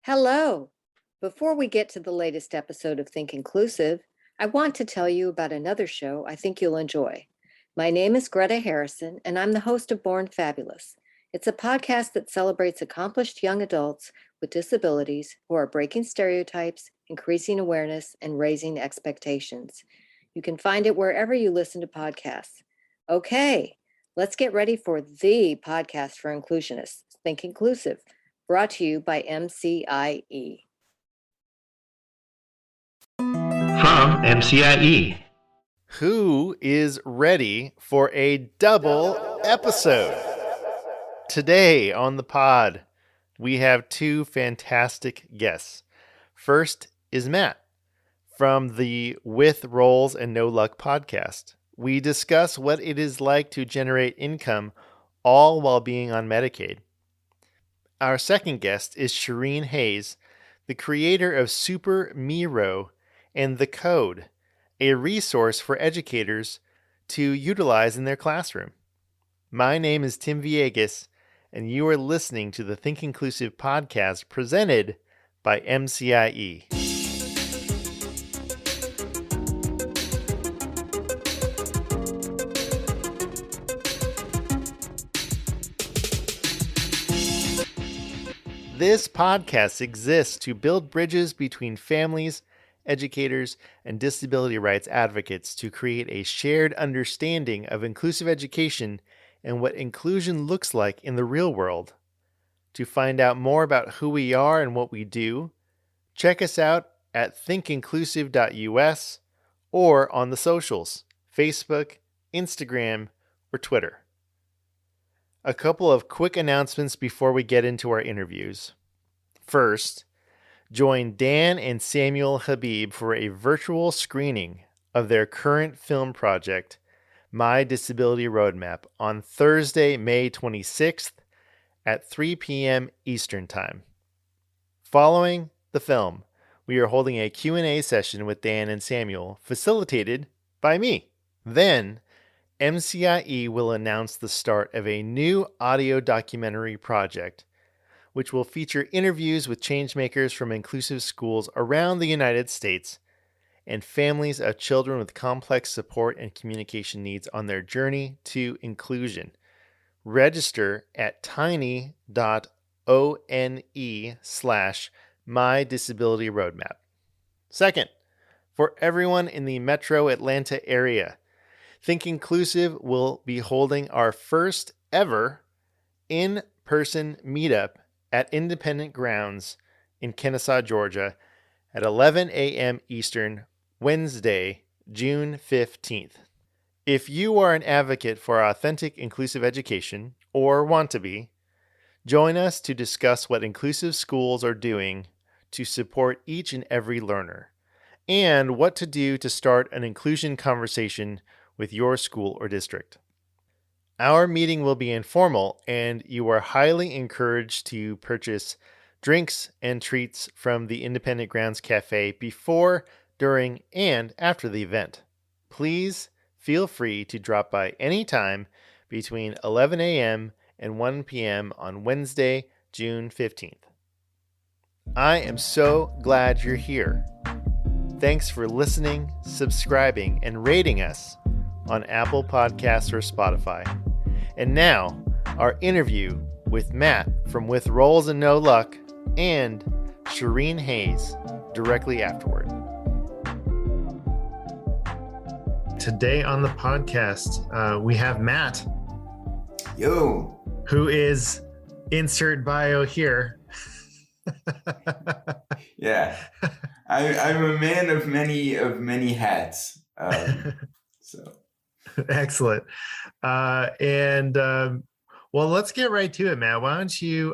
Hello. Before we get to the latest episode of Think Inclusive, I want to tell you about another show I think you'll enjoy. My name is Greta Harrison, and I'm the host of Born Fabulous. It's a podcast that celebrates accomplished young adults with disabilities who are breaking stereotypes, increasing awareness, and raising expectations. You can find it wherever you listen to podcasts. Okay, let's get ready for the podcast for inclusionists, Think Inclusive, brought to you by MCIE. From MCIE. Who is ready for a double episode? Today on the pod, we have two fantastic guests. First is Matt from the With Rolls and No Luck podcast. We discuss what it is like to generate income all while being on Medicaid. Our second guest is Shirene Hayes, the creator of Super MEro and The Code, a resource for educators to utilize in their classroom. My name is Tim Villegas, and you are listening to the Think Inclusive podcast presented by MCIE. This podcast exists to build bridges between families, educators, and disability rights advocates to create a shared understanding of inclusive education and what inclusion looks like in the real world. To find out more about who we are and what we do, check us out at thinkinclusive.us or on the socials, Facebook, Instagram, or Twitter. A couple of quick announcements before we get into our interviews. First, join Dan and Samuel Habib for a virtual screening of their current film project, My Disability Roadmap, on Thursday, May 26th at 3 p.m. Eastern Time. Following the film, we are holding a Q&A session with Dan and Samuel, facilitated by me. Then, MCIE will announce the start of a new audio documentary project, which will feature interviews with changemakers from inclusive schools around the United States and families of children with complex support and communication needs on their journey to inclusion. Register at tiny.one/mydisabilityroadmap. Second, for everyone in the metro Atlanta area, Think Inclusive will be holding our first ever in-person meetup at Independent Grounds in Kennesaw, Georgia at 11 a.m. Eastern, Wednesday, June 15th. If you are an advocate for authentic inclusive education or want to be, join us to discuss what inclusive schools are doing to support each and every learner and what to do to start an inclusion conversation with your school or district. Our meeting will be informal, and you are highly encouraged to purchase drinks and treats from the Independent Grounds Cafe before, during, and after the event. Please feel free to drop by anytime between 11 a.m. and 1 p.m. on Wednesday, June 15th. I am so glad you're here. Thanks for listening, subscribing, and rating us on Apple Podcasts or Spotify. And now, our interview with Matt from With Rolls and No Luck and Shirene Hayes directly afterward. Today on the podcast, we have Matt. Yo. Who is insert bio here. Yeah. I'm a man of many hats. So excellent. Well, let's get right to it, Matt. Why don't you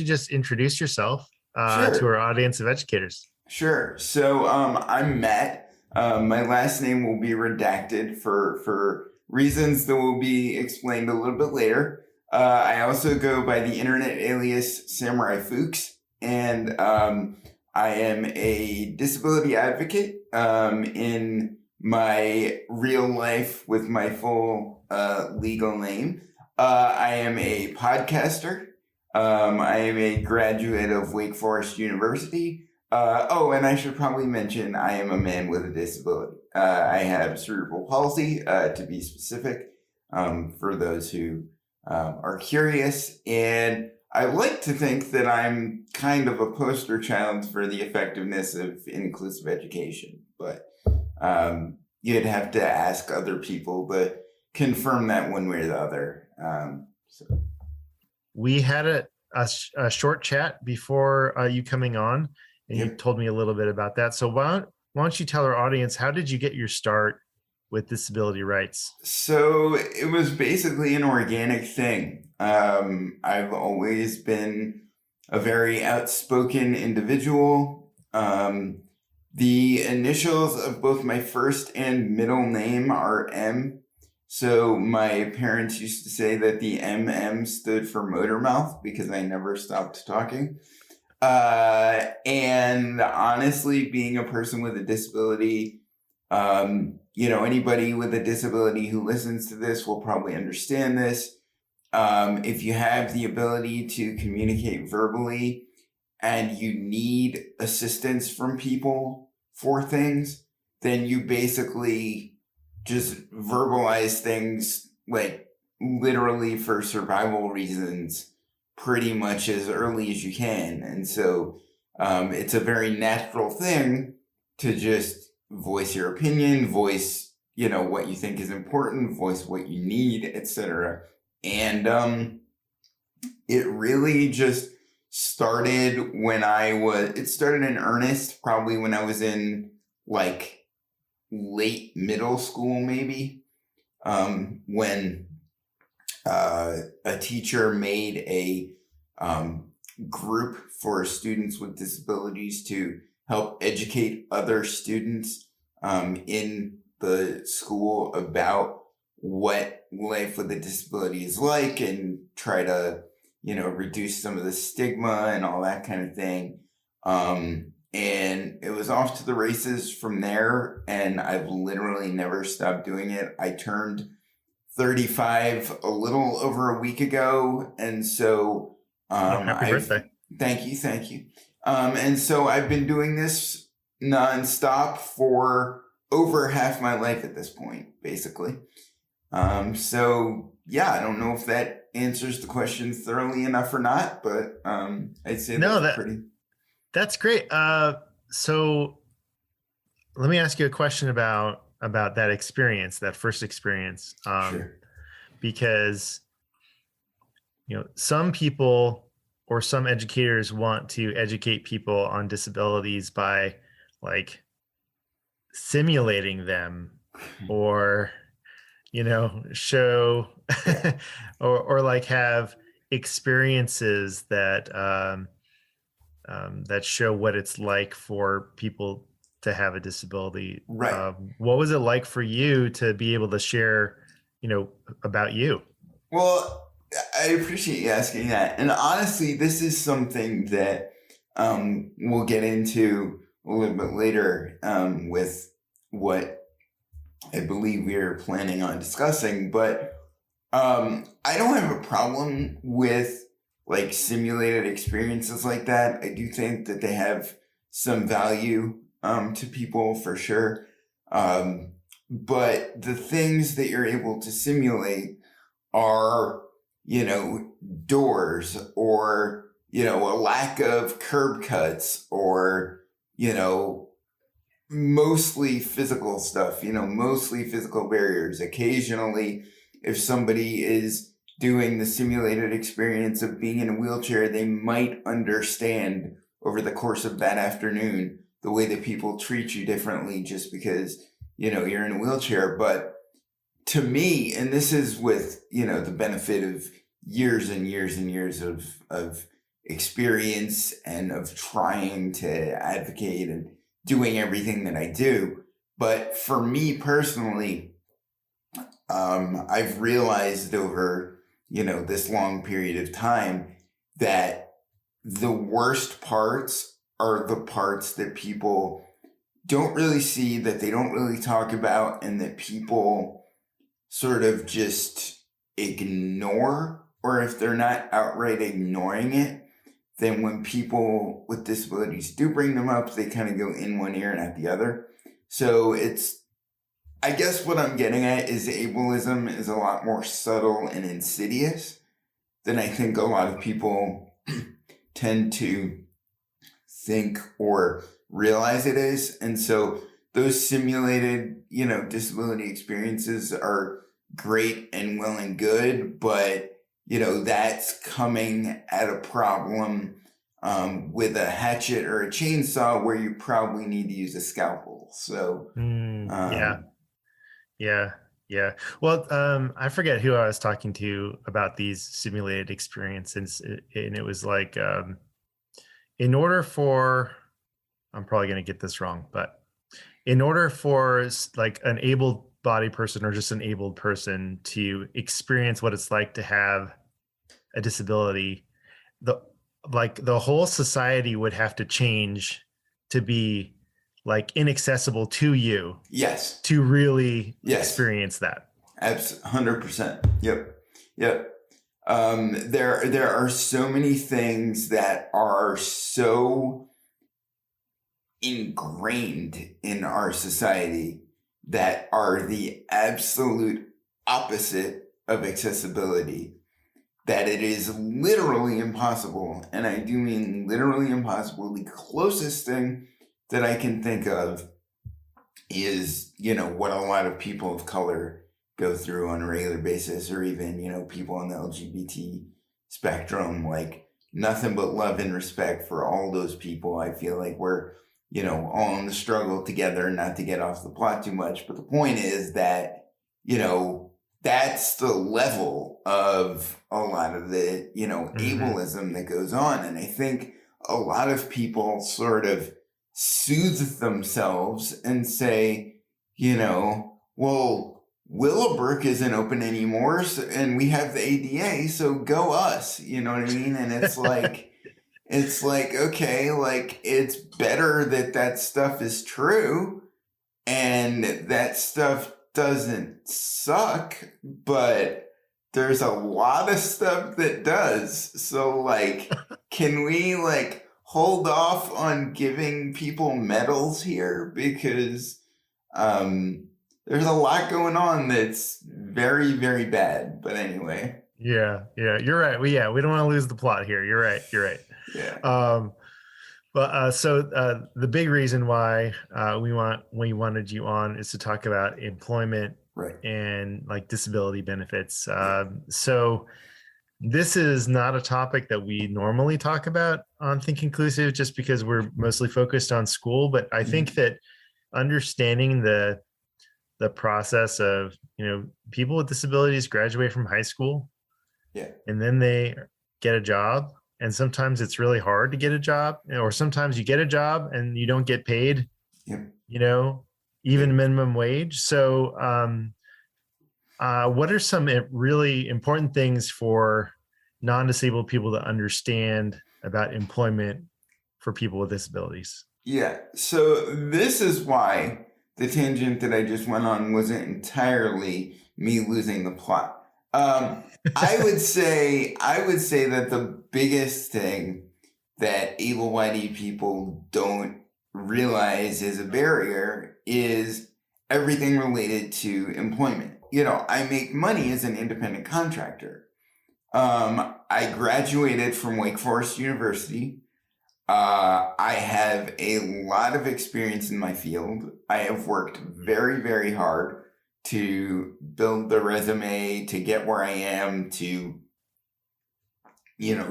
just introduce yourself Sure. to our audience of educators? Sure. So I'm Matt. My last name will be redacted for reasons that will be explained a little bit later. I also go by the internet alias Samurai Fooks, and I am a disability advocate in my real life with my full legal name. I am a podcaster. I am a graduate of Wake Forest University. And I should probably mention I am a man with a disability. I have cerebral palsy, to be specific, for those who are curious. And I like to think that I'm kind of a poster child for the effectiveness of inclusive education, but you'd have to ask other people to confirm that one way or the other. We had a short chat before you coming on, and you told me a little bit about that. So why don't you tell our audience, how did you get your start with disability rights? So it was basically an organic thing. I've always been a very outspoken individual. The initials of both my first and middle name are M. So my parents used to say that the MM stood for motor mouth because I never stopped talking. And honestly, being a person with a disability, anybody with a disability who listens to this will probably understand this. If you have the ability to communicate verbally and you need assistance from people for things, then you basically just verbalize things like literally for survival reasons pretty much as early as you can. And so it's a very natural thing to just voice your opinion, voice, what you think is important, voice what you need, etc. And it really just started it started in earnest probably when I was in like late middle school, maybe, when a teacher made a group for students with disabilities to help educate other students in the school about what life with a disability is like and try to, reduce some of the stigma and all that kind of thing. And it was off to the races from there, and I've literally never stopped doing it. I turned 35 a little over a week ago, and so happy birthday. Thank you. And so I've been doing this nonstop for over half my life at this point, basically. So yeah, I don't know if that answers the question thoroughly enough or not, but I'd say that's great. So let me ask you a question about that experience, that first experience. Sure. Because, some people or some educators want to educate people on disabilities by like simulating them or, show or like have experiences that that show what it's like for people to have a disability. Right. What was it like for you to be able to share, about you? Well, I appreciate you asking that. And honestly, this is something that we'll get into a little bit later with what I believe we're planning on discussing. But I don't have a problem with like simulated experiences like that. I do think that they have some value to people for sure. But the things that you're able to simulate are, doors or, a lack of curb cuts or, mostly physical stuff, mostly physical barriers. Occasionally, if somebody is doing the simulated experience of being in a wheelchair, they might understand over the course of that afternoon the way that people treat you differently just because, you're in a wheelchair. But to me, and this is with, the benefit of years and years and years of experience and of trying to advocate and doing everything that I do. But for me personally, I've realized over, this long period of time that the worst parts are the parts that people don't really see, that they don't really talk about, and that people sort of just ignore or if they're not outright ignoring it, then when people with disabilities do bring them up, they kind of go in one ear and out the other. So I guess what I'm getting at is ableism is a lot more subtle and insidious than I think a lot of people tend to think or realize it is. And so those simulated, disability experiences are great and well and good, but, that's coming at a problem with a hatchet or a chainsaw where you probably need to use a scalpel. So, Yeah. Well, I forget who I was talking to about these simulated experiences, and it was like, in order for, I'm probably going to get this wrong, but in order for like an able-bodied person or just an abled person to experience what it's like to have a disability, the whole society would have to change to be like inaccessible to you. Yes. To really experience that. 100%. Yep. There are so many things that are so ingrained in our society that are the absolute opposite of accessibility, that it is literally impossible. And I do mean literally impossible. The closest thing that I can think of is, what a lot of people of color go through on a regular basis, or even, people on the LGBT spectrum. Like, nothing but love and respect for all those people. I feel like we're, all in the struggle together, not to get off the plot too much. But the point is that, that's the level of a lot of the, ableism that goes on. And I think a lot of people sort of soothe themselves and say, well, Willowbrook isn't open anymore, and we have the ADA, so go us. You know what I mean? And it's like, okay, like, it's better that stuff is true and that stuff doesn't suck, but there's a lot of stuff that does. So, like, can we, hold off on giving people medals here? Because there's a lot going on that's very, very bad. But anyway. Yeah, you're right. We don't want to lose the plot here. You're right. Yeah. So the big reason why we wanted you on is to talk about employment, right, and like disability benefits. So this is not a topic that we normally talk about on Think Inclusive, just because we're mostly focused on school. But I think that understanding the process of, people with disabilities graduate from high school, and then they get a job. And sometimes it's really hard to get a job, or sometimes you get a job and you don't get paid, even minimum wage. So what are some really important things for non-disabled people to understand about employment for people with disabilities? Yeah. So this is why the tangent that I just went on wasn't entirely me losing the plot. I would say that the biggest thing that able-bodied people don't realize is a barrier is everything related to employment. I make money as an independent contractor. I graduated from Wake Forest University. I have a lot of experience in my field. I have worked very, very hard to build the resume, to get where I am, to,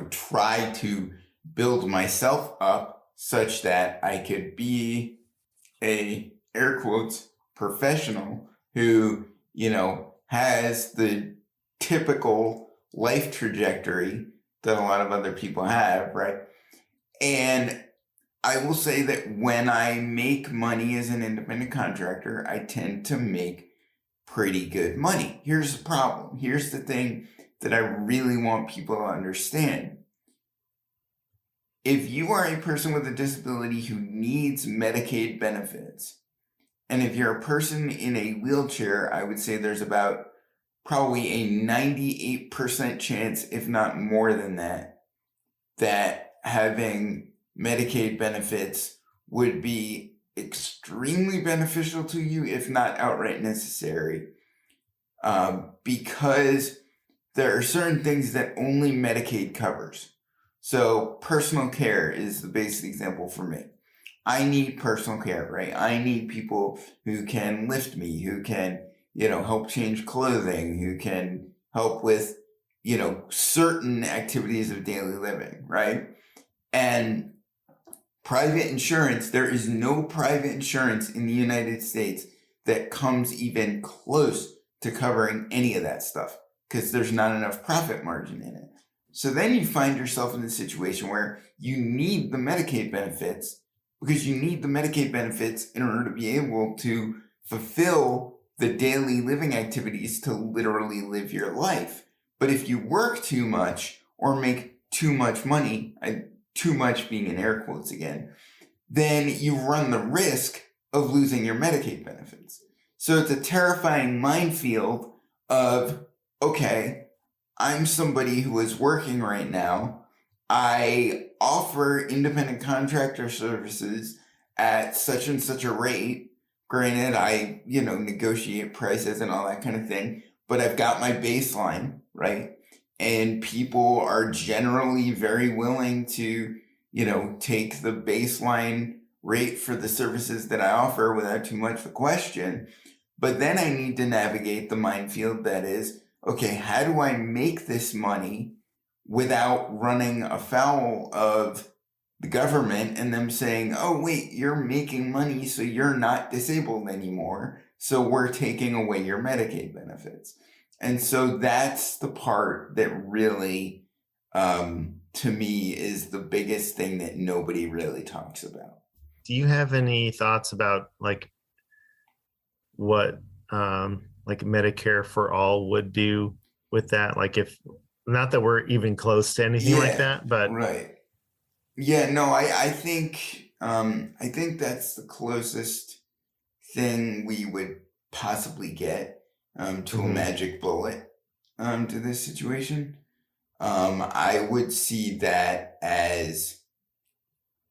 try to build myself up such that I could be a, air quotes, professional who, has the typical life trajectory that a lot of other people have, right? And I will say that when I make money as an independent contractor, I tend to make pretty good money. Here's the problem. Here's the thing that I really want people to understand. If you are a person with a disability who needs Medicaid benefits, and if you're a person in a wheelchair, I would say there's about probably a 98% chance, if not more than that, that having Medicaid benefits would be extremely beneficial to you, if not outright necessary, because there are certain things that only Medicaid covers. So personal care is the basic example for me. I need personal care, right? I need people who can lift me, who can, help change clothing, who can help with, certain activities of daily living, right? And private insurance, there is no private insurance in the United States that comes even close to covering any of that stuff because there's not enough profit margin in it. So then you find yourself in a situation where you need the Medicaid benefits because you need the Medicaid benefits in order to be able to fulfill the daily living activities to literally live your life. But if you work too much or make too much money, too much being in air quotes again, then you run the risk of losing your Medicaid benefits. So it's a terrifying minefield of, okay, I'm somebody who is working right now. I offer independent contractor services at such and such a rate. Granted, I, negotiate prices and all that kind of thing, but I've got my baseline, right? And people are generally very willing to, take the baseline rate for the services that I offer without too much of a question. But then I need to navigate the minefield that is, okay, how do I make this money without running afoul of the government and them saying, oh, wait, you're making money, so you're not disabled anymore, so we're taking away your Medicaid benefits. And so that's the part that really, to me, is the biggest thing that nobody really talks about. Do you have any thoughts about what Medicare for all would do with that? Like, if not that we're even close to anything like that, but right. Yeah, no, I think that's the closest thing we would possibly get to a magic bullet to this situation. I would see that as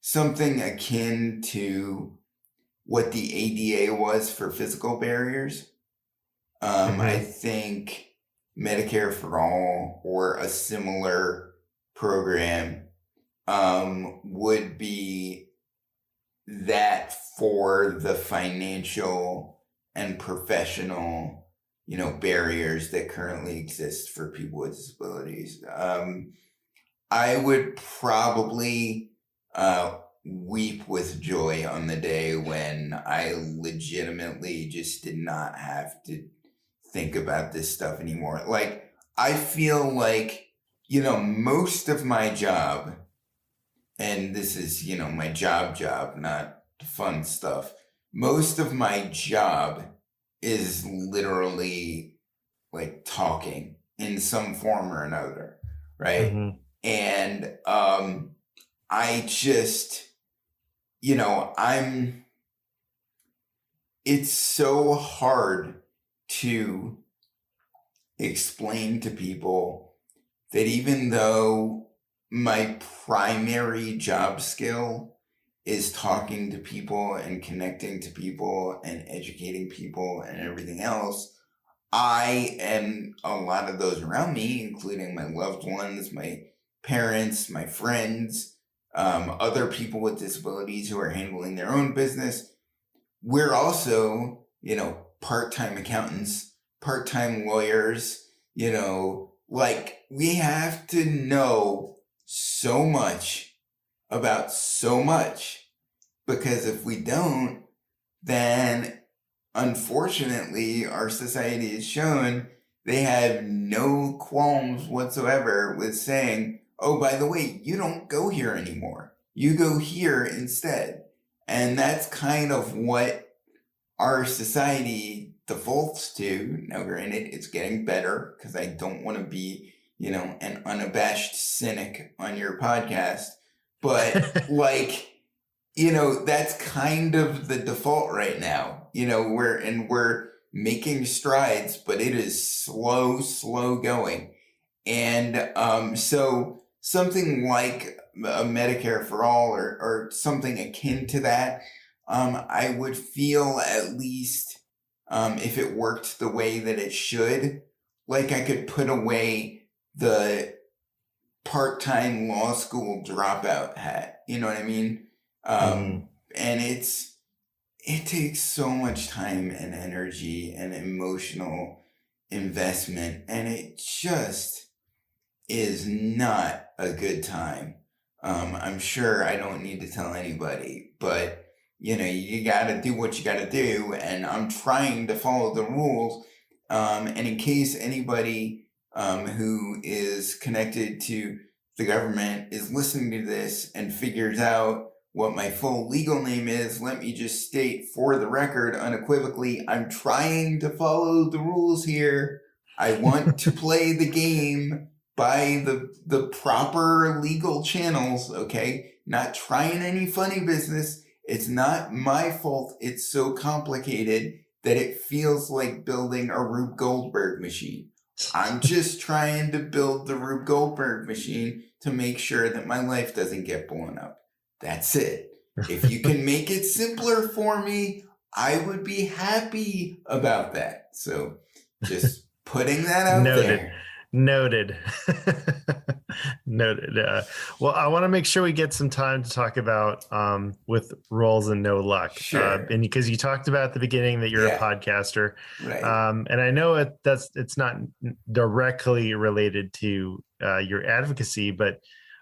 something akin to what the ADA was for physical barriers. I think Medicare for All or a similar program would be that for the financial and professional, barriers that currently exist for people with disabilities. I would probably weep with joy on the day when I legitimately just did not have to think about this stuff anymore. Like, I feel like, most of my job, and this is, my job, not the fun stuff. Most of my job is literally like talking in some form or another, right? Mm-hmm. And I just, it's so hard to explain to people that even though my primary job skill is talking to people and connecting to people and educating people and everything else, I and a lot of those around me, including my loved ones, my parents, my friends, other people with disabilities who are handling their own business, we're also, part-time accountants, part-time lawyers, we have to know so much about so much, because if we don't, then unfortunately our society has shown they have no qualms whatsoever with saying, oh, by the way, you don't go here anymore. You go here instead. And that's kind of what our society defaults to. Now, granted, it's getting better because I don't want to be, an unabashed cynic on your podcast. But that's kind of the default right now. We're making strides, but it is slow going. And so something like a Medicare for all or something akin to that, I would feel at least if it worked the way that it should, like I could put away the part-time law school dropout hat. You know what I mean? And it takes so much time and energy and emotional investment, and it just is not a good time. I'm sure I don't need to tell anybody, but you gotta do what you gotta do, and I'm trying to follow the rules. And in case anybody who is connected to the government is listening to this and figures out what my full legal name is, let me just state for the record unequivocally, I'm trying to follow the rules here. I want to play the game by the proper legal channels, okay? Not trying any funny business. It's not my fault it's so complicated that it feels like building a Rube Goldberg machine. I'm just trying to build the Rube Goldberg machine to make sure that my life doesn't get blown up. That's it. If you can make it simpler for me, I would be happy about that. So just putting that out there. Noted. Well, I want to make sure we get some time to talk about with rolls and no luck. Sure. And because you talked about at the beginning that you're a podcaster, right? And I know it's not directly related to your advocacy, but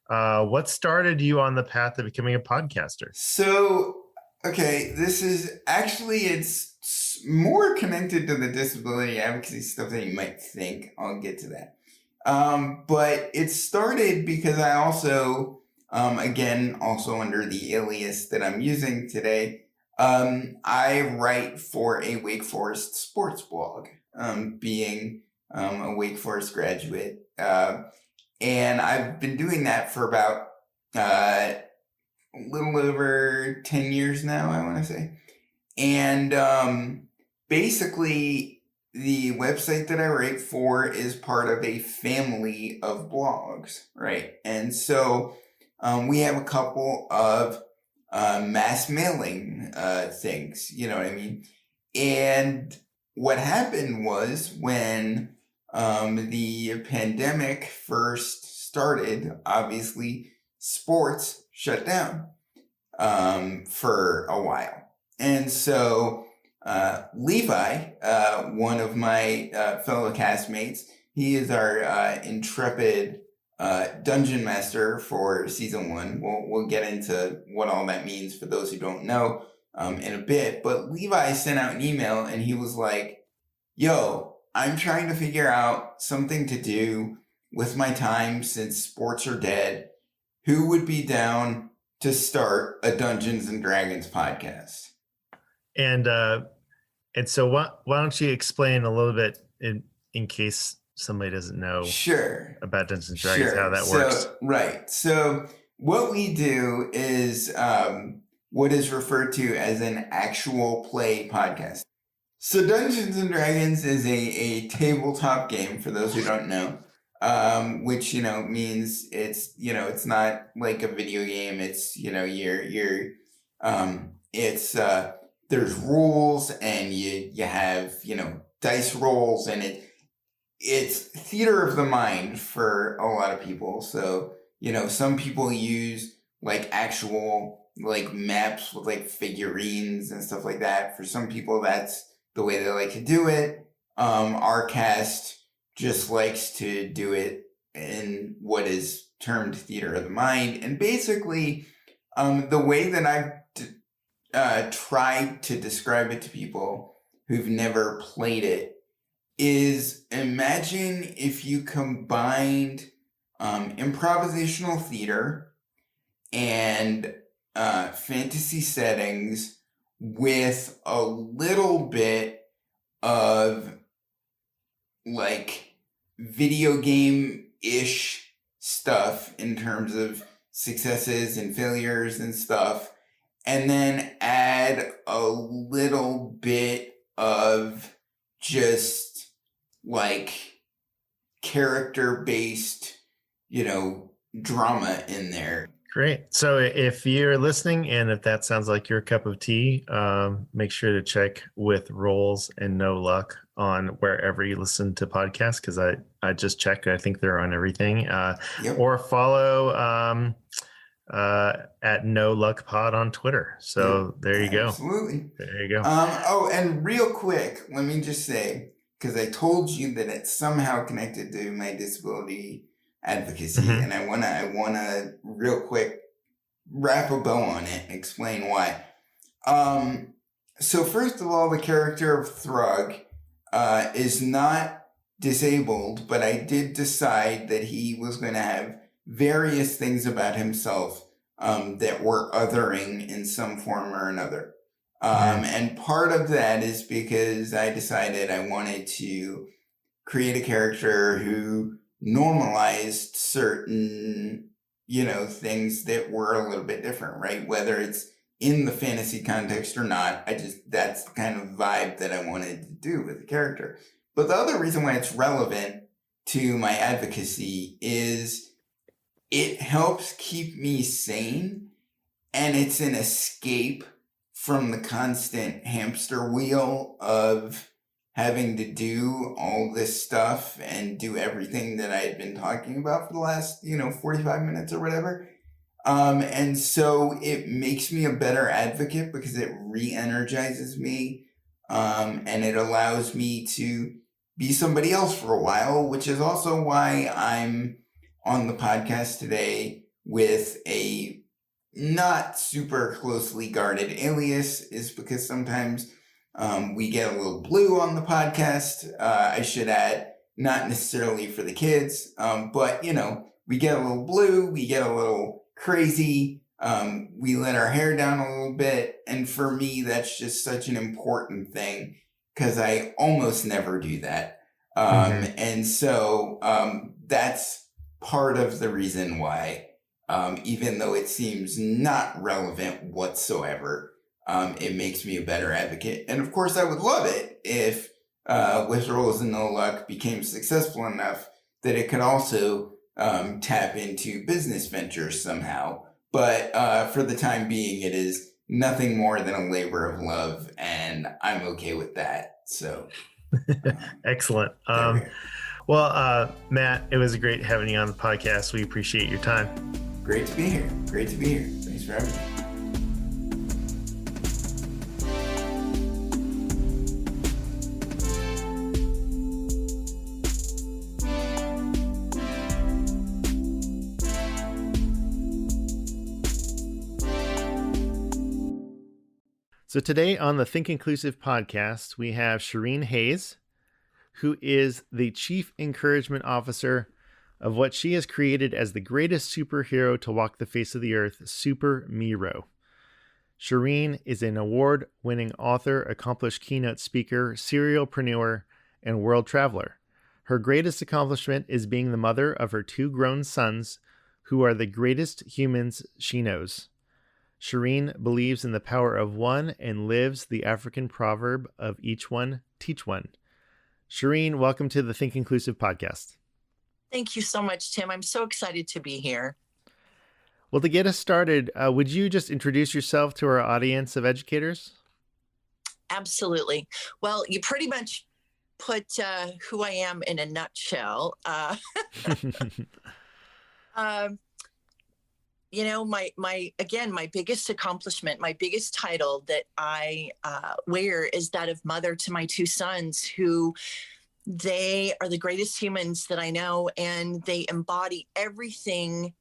what started you on the path of becoming a podcaster? So, okay, this is actually, it's more connected to the disability advocacy stuff than you might think. I'll get to that. But it started because I also, again, also under the alias that I'm using today, I write for a Wake Forest sports blog, being a Wake Forest graduate. And I've been doing that for about a little over 10 years now, I want to say. And basically, the website that I write for is part of a family of blogs, right? And so we have a couple of mass mailing things, you know what I mean? And what happened was when the pandemic first started, obviously sports shut down for a while. And so Levi, one of my fellow castmates, he is our intrepid dungeon master for season 1. We'll get into what all that means for those who don't know in a bit. But Levi sent out an email and he was like, yo, I'm trying to figure out something to do with my time since sports are dead. Who would be down to start a Dungeons and Dragons podcast? And so why don't you explain a little bit in case somebody doesn't know about Dungeons and Dragons, how that works? Right. So what we do is what is referred to as an actual play podcast. So Dungeons and Dragons is a tabletop game, for those who don't know, which, means it's not like a video game. It's, there's rules and you have, dice rolls, and it's theater of the mind for a lot of people. So, some people use like actual like maps with like figurines and stuff like that. For some people, that's the way they like to do it. Our cast just likes to do it in what is termed theater of the mind. And basically, the way that I've tried to describe it to people who've never played it is, imagine if you combined improvisational theater and fantasy settings with a little bit of like video game-ish stuff in terms of successes and failures and stuff, and then add a little bit of just like character-based, drama in there. Great. So if you're listening and if that sounds like your cup of tea, make sure to check with Rolls and No Luck on wherever you listen to podcasts, because I just checked. I think they're on everything. Yep. Or follow at No Luck Pod on Twitter. So there you go. Absolutely. There you go. And real quick, let me just say, because I told you that it's somehow connected to my disability advocacy, and I wanna real quick wrap a bow on it and explain why. So first of all, the character of Thrug is not disabled, but I did decide that he was going to have various things about himself that were othering in some form or another. And part of that is because I decided I wanted to create a character who normalized certain, things that were a little bit different, right? Whether it's in the fantasy context or not, that's the kind of vibe that I wanted to do with the character. But the other reason why it's relevant to my advocacy is it helps keep me sane, and it's an escape from the constant hamster wheel of having to do all this stuff and do everything that I had been talking about for the last, 45 minutes or whatever. And so it makes me a better advocate because it re-energizes me. And it allows me to be somebody else for a while, which is also why I'm on the podcast today with a not super closely guarded alias, is because sometimes we get a little blue on the podcast. I should add, not necessarily for the kids, but we get a little blue, we get a little crazy, we let our hair down a little bit. And for me, that's just such an important thing because I almost never do that. And so that's part of the reason why, even though it seems not relevant whatsoever, it makes me a better advocate. And of course, I would love it if With Rolls and No Luck became successful enough that it could also tap into business ventures somehow. But for the time being, it is nothing more than a labor of love, and I'm okay with that. So excellent. Well, Matt, it was great having you on the podcast. We appreciate your time. Great to be here. Thanks for having me. So today on the Think Inclusive podcast, we have Shirene Hayes, who is the Chief Encouragement Officer of what she has created as the greatest superhero to walk the face of the earth, Super MEro. Shirene is an award-winning author, accomplished keynote speaker, serialpreneur, and world traveler. Her greatest accomplishment is being the mother of her 2 grown sons, who are the greatest humans she knows. Shirene believes in the power of one and lives the African proverb of each one, teach one. Shirene, welcome to the Think Inclusive podcast. Thank you so much, Tim. I'm so excited to be here. Well, to get us started, would you just introduce yourself to our audience of educators? Absolutely. Well, you pretty much put who I am in a nutshell. My biggest accomplishment, my biggest title that I wear is that of mother to my 2 sons, who they are the greatest humans that I know, and they embody everything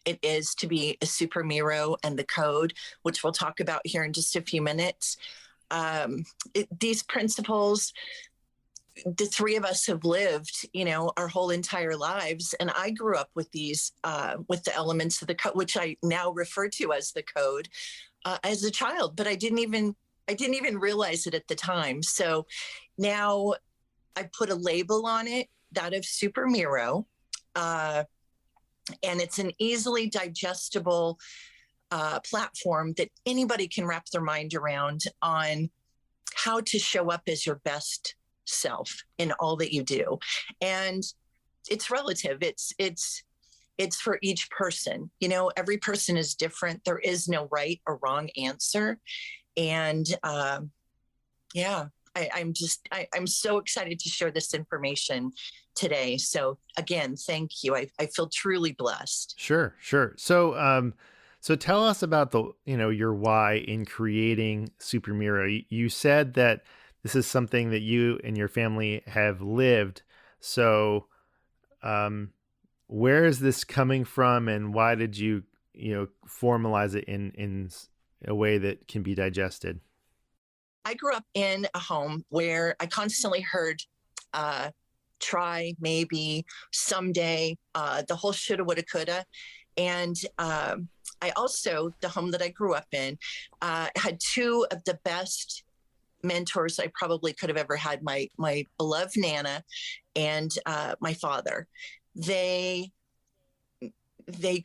it is to be a super MEro and the code, which we'll talk about here in just a few minutes. These principles, the 3 of us have lived, our whole entire lives. And I grew up with these, with the elements of the code, which I now refer to as the code, as a child, but I didn't even realize it at the time. So now I put a label on it, that of Super MEro, and it's an easily digestible platform that anybody can wrap their mind around on how to show up as your best self in all that you do. And it's relative. It's for each person. You know, every person is different. There is no right or wrong answer. And I'm so excited to share this information today. So again, thank you. I feel truly blessed. Sure. So tell us about your why in creating Super MEro. You said that this is something that you and your family have lived. So, where is this coming from, and why did you formalize it in a way that can be digested? I grew up in a home where I constantly heard, try, maybe, someday, the whole shoulda, woulda, coulda. And I also, the home that I grew up in, had two of the best mentors I probably could have ever had, my beloved Nana and my father. They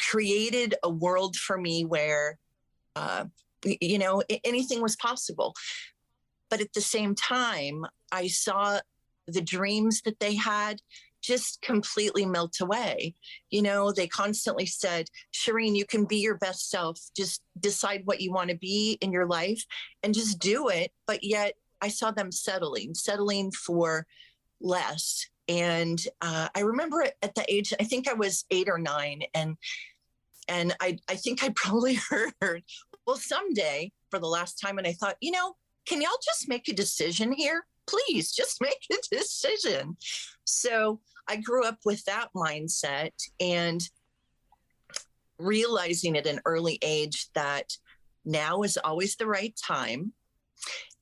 created a world for me where, anything was possible. But at the same time, I saw the dreams that they had just completely melt away. You know, they constantly said, Shirene, you can be your best self. Just decide what you want to be in your life and just do it. But yet I saw them settling for less. And I remember at the age, I think I was 8 or 9. And I think I probably heard, well, someday, for the last time. And I thought, can y'all just make a decision here? Please just make a decision. So I grew up with that mindset and realizing at an early age that now is always the right time.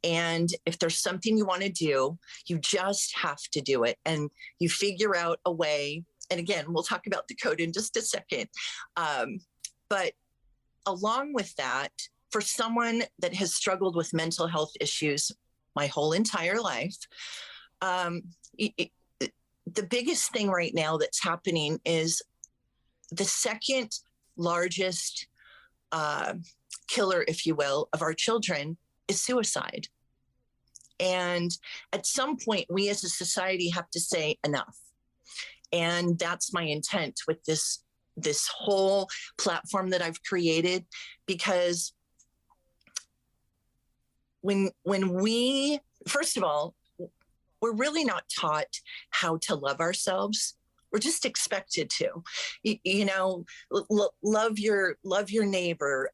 And if there's something you want to do, you just have to do it. And you figure out a way. And again, we'll talk about the code in just a second. But along with that, for someone that has struggled with mental health issues my whole entire life, the biggest thing right now that's happening is the second largest killer, if you will, of our children is suicide. And at some point, we as a society have to say enough. And that's my intent with this whole platform that I've created, because when we, first of all, we're really not taught how to love ourselves. We're just expected to, love your neighbor,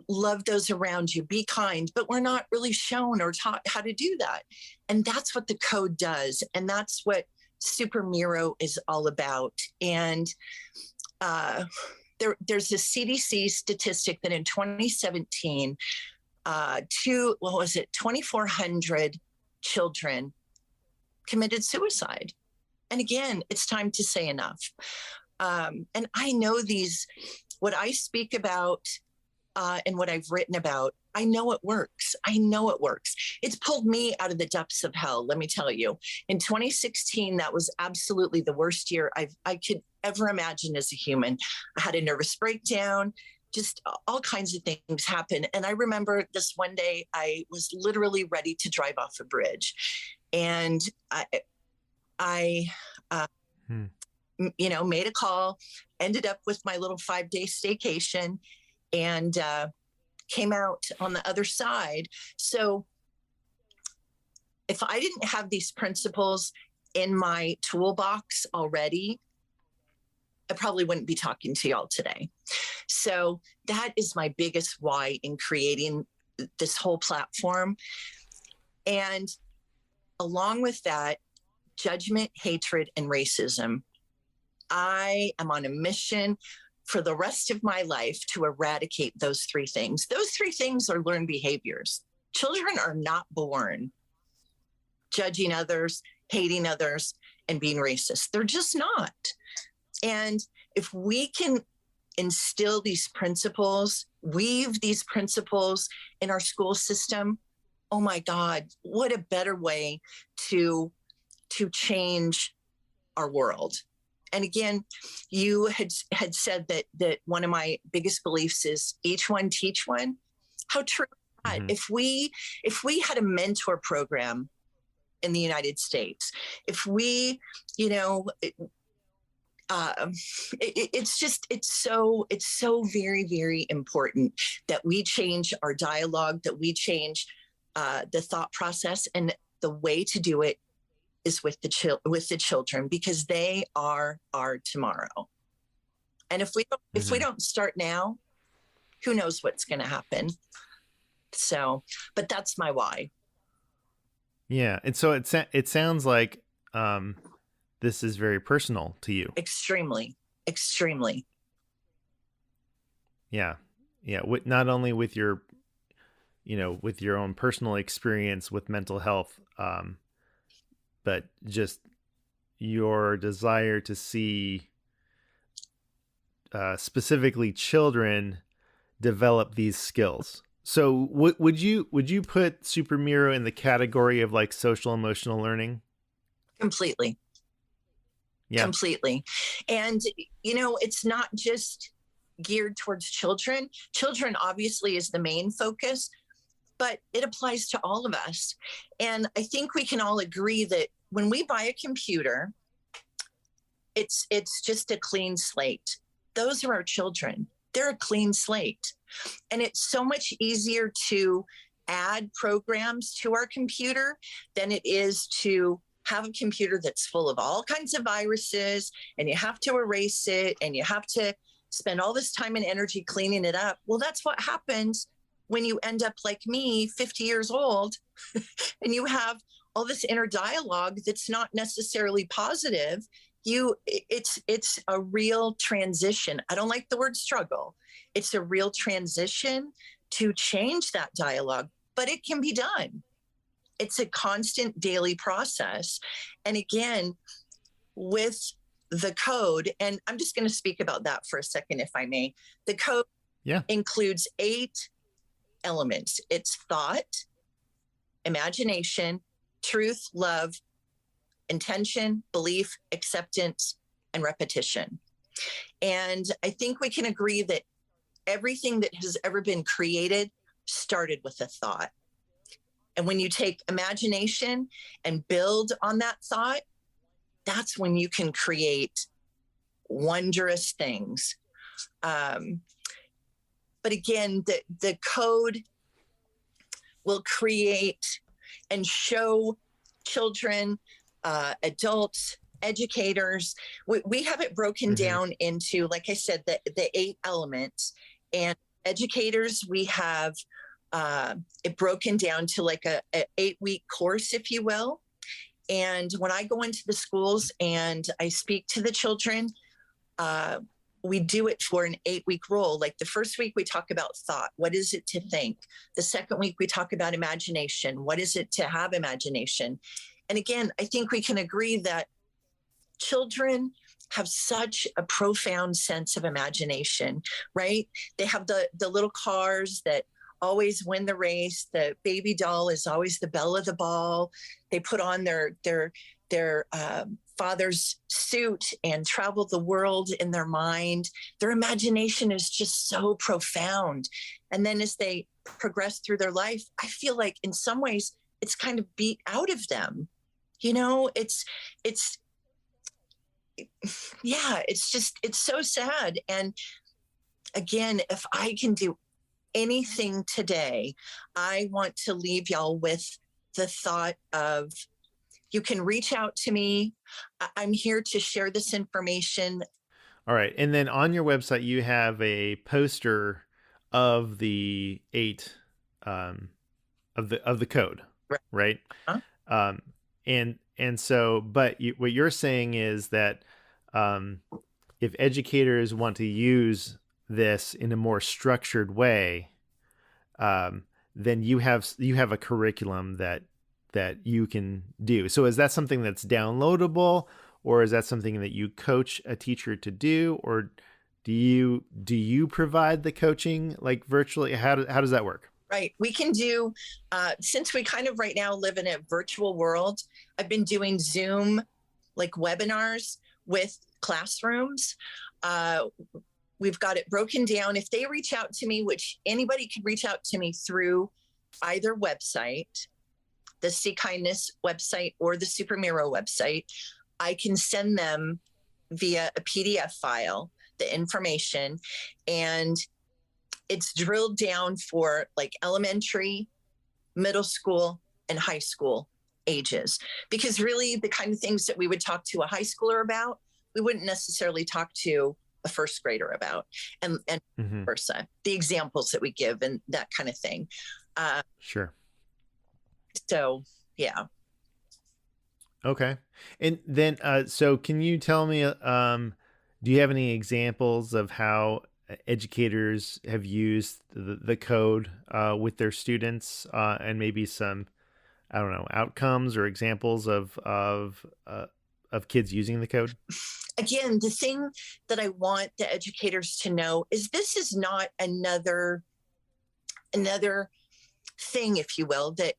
love those around you, be kind, but we're not really shown or taught how to do that. And that's what the code does. And that's what Super MEro is all about. And there's a CDC statistic that in 2017, 2,400 children committed suicide. And again, it's time to say enough. And I know what I speak about and what I've written about, I know it works. It's pulled me out of the depths of hell, let me tell you. In 2016, that was absolutely the worst year I could ever imagine as a human. I had a nervous breakdown, just all kinds of things happened. And I remember this one day, I was literally ready to drive off a bridge. And I made a call, ended up with my little 5-day staycation, and came out on the other side. So if I didn't have these principles in my toolbox already, I probably wouldn't be talking to y'all today. So that is my biggest why in creating this whole platform. And along with that, judgment, hatred, and racism. I am on a mission for the rest of my life to eradicate those 3 things. Those 3 things are learned behaviors. Children are not born judging others, hating others, and being racist. They're just not. And if we can instill these principles, weave these principles in our school system, oh my God, what a better way to change our world. And again, you had said that one of my biggest beliefs is each one teach one. How true is that? If we had a mentor program in the United States. If we, it's so very, very important that we change our dialogue, that we change the thought process, and the way to do it is with the children, because they are our tomorrow. And if we don't start now, who knows what's going to happen? So, but that's my why. Yeah, and so it sounds like this is very personal to you. Extremely, extremely. Yeah. Not only with your, with your own personal experience with mental health, but just your desire to see specifically children develop these skills. So would you put Super MEro in the category of like social emotional learning? Completely. Yeah. Completely. And, it's not just geared towards children. Children obviously is the main focus, but it applies to all of us. And I think we can all agree that when we buy a computer, it's just a clean slate. Those are our children. They're a clean slate. And it's so much easier to add programs to our computer than it is to have a computer that's full of all kinds of viruses, and you have to erase it, and you have to spend all this time and energy cleaning it up. Well, that's what happens when you end up like me, 50 years old, and you have all this inner dialogue that's not necessarily positive. It's a real transition. I don't like the word struggle. It's a real transition to change that dialogue, but it can be done. It's a constant daily process. And again, with the code, and I'm just going to speak about that for a second, if I may. The code includes 8 elements. It's thought, imagination, truth, love, intention, belief, acceptance, and repetition. And I think we can agree that everything that has ever been created started with a thought. And when you take imagination and build on that thought, that's when you can create wondrous things. But again, the code will create and show children, adults, educators. We have it broken down into, like I said, the 8 elements. And educators, we have it broken down to like a 8-week course, if you will. And when I go into the schools and I speak to the children, we do it for an 8-week role. Like the first week we talk about thought. What is it to think? The second week we talk about imagination. What is it to have imagination? And again, I think we can agree that children have such a profound sense of imagination, right? They have the little cars that always win the race. The baby doll is always the belle of the ball. They put on their father's suit and travel the world in their mind. Their imagination is just so profound. And then as they progress through their life, I feel like in some ways it's kind of beat out of them. It's so sad. And again, if I can do anything today, I want to leave y'all with the thought of, you can reach out to me. I'm here to share this information. All right. And then on your website, you have a poster of the 8 of the code, right? Huh? And so, but what you're saying is that if educators want to use this in a more structured way, then you have a curriculum that you can do. So is that something that's downloadable, or is that something that you coach a teacher to do, or do you provide the coaching like virtually? How does that work? Right. We can do, since we kind of right now live in a virtual world, I've been doing Zoom like webinars with classrooms. We've got it broken down. If they reach out to me, which anybody can reach out to me through either website, the Sea Kindness website or the Super MEro website, I can send them via a PDF file the information, and it's drilled down for like elementary, middle school, and high school ages. Because really the kind of things that we would talk to a high schooler about, we wouldn't necessarily talk to a first grader about, and versa. The examples that we give and that kind of thing. Sure. So, yeah. Okay. And then, so can you tell me, do you have any examples of how educators have used the code with their students, and maybe some, I don't know, outcomes or examples of kids using the code? Again, the thing that I want the educators to know is this is not another thing, if you will, that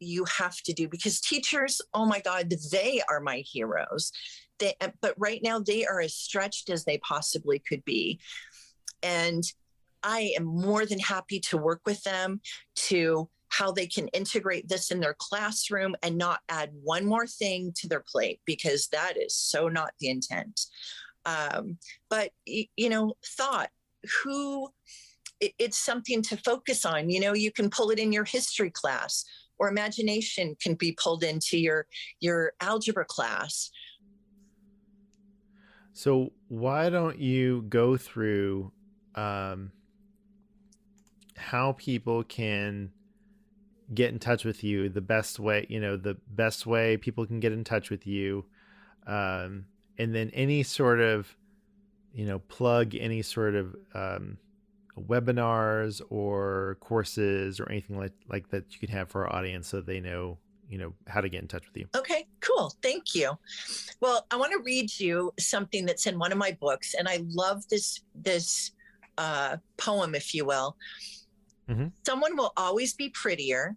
you have to do, because teachers, oh my God, they are my heroes. But right now they are as stretched as they possibly could be. And I am more than happy to work with them to how they can integrate this in their classroom and not add one more thing to their plate, because that is so not the intent. But, thought, it's something to focus on. You can pull it in your history class, or imagination can be pulled into your algebra class. So why don't you go through how people can get in touch with you, the best way people can get in touch with you, and then any sort of, plug any sort of webinars or courses or anything like that you can have for our audience, so they know how to get in touch with you. Okay, cool. Thank you. Well, I want to read you something that's in one of my books, and I love this poem, if you will. Mm-hmm. Someone will always be prettier.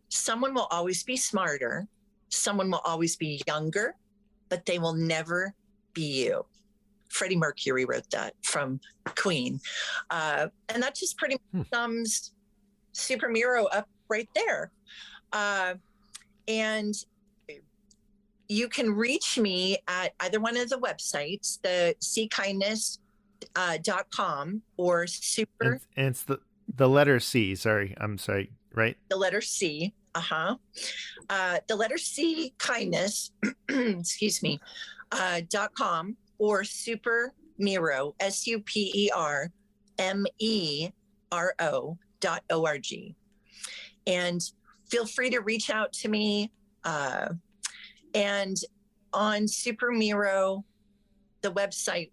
Someone will always be smarter. Someone will always be younger, but they will never be you. Freddie Mercury wrote that from Queen. And that just pretty much sums Super MEro up right there. And you can reach me at either one of the websites, the seakindness.com or super. And it's the letter C. I'm sorry, right? The letter C. The letter C kindness, excuse me, .com or Super MEro, SuperMero.org. And feel free to reach out to me. And on Super MEro, the website,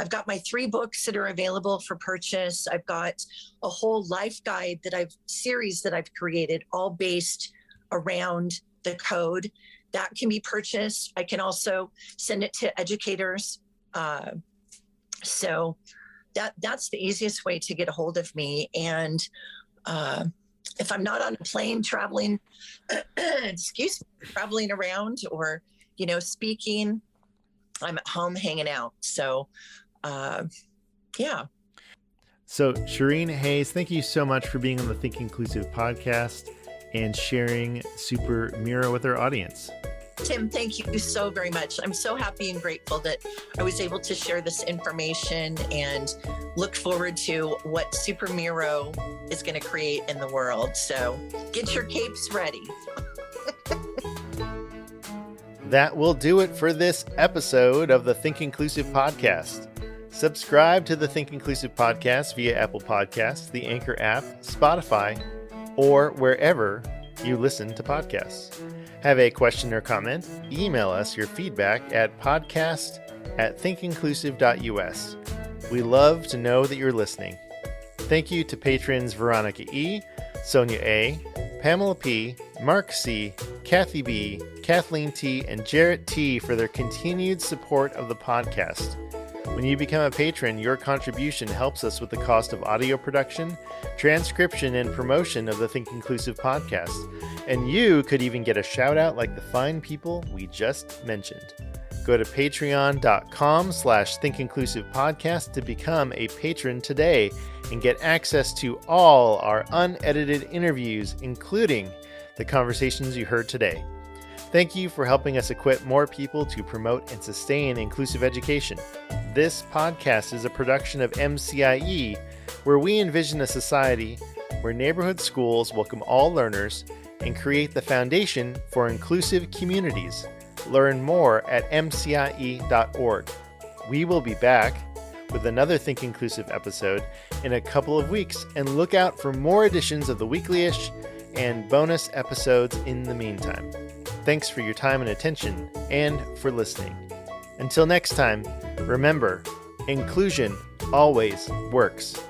I've got my 3 books that are available for purchase. I've got a whole life guide series that I've created, all based around the code that can be purchased. I can also send it to educators. So that's the easiest way to get a hold of me. And if I'm not on a plane traveling, traveling around or, speaking, I'm at home hanging out. So, yeah. So Shirene Hayes, thank you so much for being on the Think Inclusive podcast and sharing Super MEro with our audience. Tim, thank you so very much. I'm so happy and grateful that I was able to share this information, and look forward to what Super MEro is going to create in the world. So get your capes ready. That will do it for this episode of the Think Inclusive podcast. Subscribe to the Think Inclusive podcast via Apple Podcasts, the Anchor app, Spotify, or wherever you listen to podcasts. Have a question or comment? Email us your feedback at podcast@thinkinclusive.us. We love to know that you're listening. Thank you to patrons Veronica E., Sonia A., Pamela P., Mark C., Kathy B., Kathleen T., and Jarrett T. for their continued support of the podcast. When you become a patron, your contribution helps us with the cost of audio production, transcription, and promotion of the Think Inclusive podcast. And you could even get a shout out like the fine people we just mentioned. Go to patreon.com/thinkinclusivepodcast to become a patron today and get access to all our unedited interviews, including the conversations you heard today. Thank you for helping us equip more people to promote and sustain inclusive education. This podcast is a production of MCIE, where we envision a society where neighborhood schools welcome all learners and create the foundation for inclusive communities. Learn more at mcie.org. We will be back with another Think Inclusive episode in a couple of weeks, and look out for more editions of the Weekly-ish and bonus episodes in the meantime. Thanks for your time and attention, and for listening. Until next time, remember, inclusion always works.